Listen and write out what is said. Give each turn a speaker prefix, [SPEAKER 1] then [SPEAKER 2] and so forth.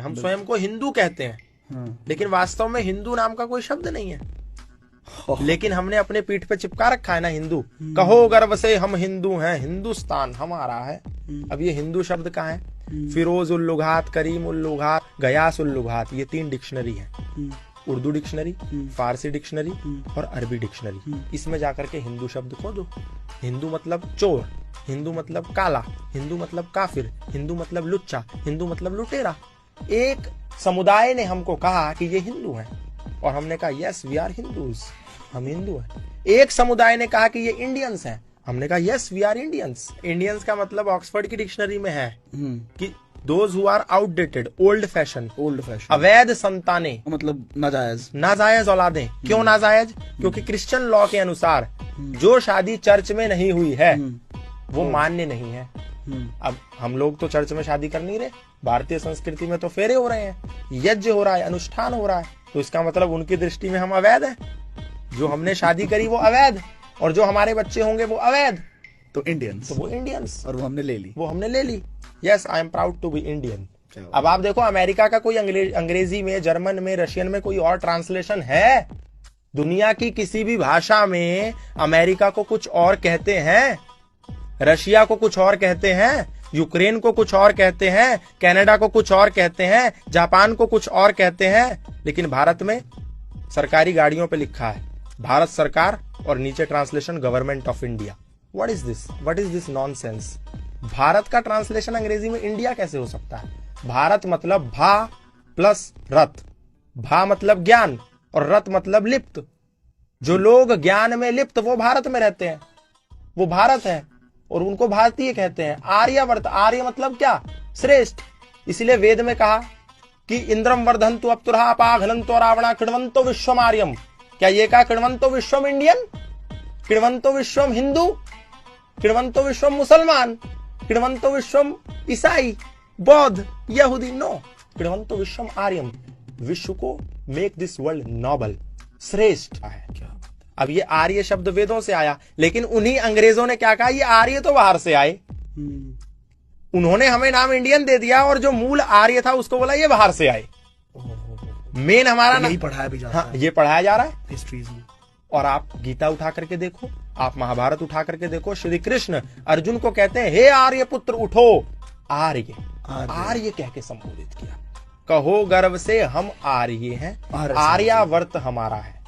[SPEAKER 1] हम स्वयं को हिंदू कहते हैं, लेकिन वास्तव में हिंदू नाम का कोई शब्द नहीं है, लेकिन हमने अपने पीठ पे चिपका रखा है ना हिंदू। कहो गर्व से हम हिंदू हैं, हिंदुस्तान हमारा है। अब ये हिंदू शब्द कहाँ है? फिरोज उल लुगात, करीम उल लुगात, गयास उल लुगात, ये 3 डिक्शनरी है, उर्दू डिक्शनरी, फारसी डिक्शनरी और अरबी डिक्शनरी। इसमें जाकर के हिंदू शब्द खोदो। हिंदू मतलब चोर, हिंदू मतलब काला, हिंदू मतलब काफिर, हिंदू मतलब लुच्चा, हिंदू मतलब लुटेरा। एक समुदाय ने हमको कहा कि ये हिंदू हैं और हमने कहा यस वी आर हिंदूज, हम हिंदू हैं। एक समुदाय ने कहा कि ये इंडियंस हैं, हमने कहा yes we are Indians. Indians का मतलब ऑक्सफोर्ड की डिक्शनरी में है कि those who are outdated, old fashion, अवैध संतानें,
[SPEAKER 2] मतलब नाजायज,
[SPEAKER 1] नाजायज औलादें। क्यों नाजायज? क्योंकि क्रिश्चियन लॉ के अनुसार जो शादी चर्च में नहीं हुई है वो मान्य नहीं है। अब हम लोग तो चर्च में शादी कर नहीं रहे, भारतीय संस्कृति में तो फेरे हो रहे हैं, यज्ञ हो रहा है, अनुष्ठान हो रहा है, तो इसका मतलब उनकी दृष्टि में हम अवैध हैं। जो हमने शादी करी वो अवैध, और जो हमारे बच्चे होंगे वो अवैध,
[SPEAKER 2] तो इंडियंस,
[SPEAKER 1] तो वो इंडियंस।
[SPEAKER 2] और वो हमने ले ली।
[SPEAKER 1] Yes I am proud to be Indian. अब आप देखो अमेरिका का कोई अंग्रेजी में, जर्मन में, रशियन में कोई और ट्रांसलेशन है? दुनिया की किसी भी भाषा में अमेरिका को कुछ और कहते हैं, रशिया को कुछ और कहते हैं, यूक्रेन को कुछ और कहते हैं, कनाडा को कुछ और कहते हैं, जापान को कुछ और कहते हैं, लेकिन भारत में सरकारी गाड़ियों पे लिखा है भारत सरकार और नीचे translation government of India. What is this nonsense? Bharat का ट्रांसलेशन अंग्रेजी में इंडिया कैसे हो सकता है? भारत मतलब भा प्लस रथ, भा मतलब ज्ञान और रथ मतलब लिप्त। जो लोग ज्ञान में लिप्त वो भारत में रहते हैं, वो भारत है और उनको भारतीय कहते हैं। आर्यवर्त, आर्य मतलब क्या? श्रेष्ठ। इसलिए वेद में कहा कि इंद्रम वर्धन्तु अप्तुरहा अपाघ्नन्तो रावणा कृण्वन्तो विश्वम आर्यम। क्या ये कहा कृण्वन्तो विश्वम इंडियन, कृण्वन्तो विश्वम हिंदू, कृण्वन्तो विश्वम मुसलमान, कृण्वन्तो विश्वम ईसाई, बौद्ध, यहूदी? नो, कृण्वन्तो विश्वम आर्यम। विश्व को मेक दिस वर्ल्ड नोबल, श्रेष्ठ है। अब ये आर्य शब्द वेदों से आया, लेकिन उन्हीं अंग्रेजों ने क्या कहा, ये आर्य तो बाहर से आए। उन्होंने हमें नाम इंडियन दे दिया और जो मूल आर्य था उसको बोला ये बाहर से आए। मेन हमारा
[SPEAKER 2] यही पढ़ाया भी जाता है।
[SPEAKER 1] ये पढ़ाया जा रहा है
[SPEAKER 2] हिस्ट्रीज में।
[SPEAKER 1] और आप गीता उठा करके देखो, आप महाभारत उठा करके देखो, श्री कृष्ण अर्जुन को कहते हैं हे आर्य पुत्र उठो। आर्य, आर्य कह के संबोधित किया। कहो गर्व से हम आर्य हैं, आर्यावर्त हमारा है।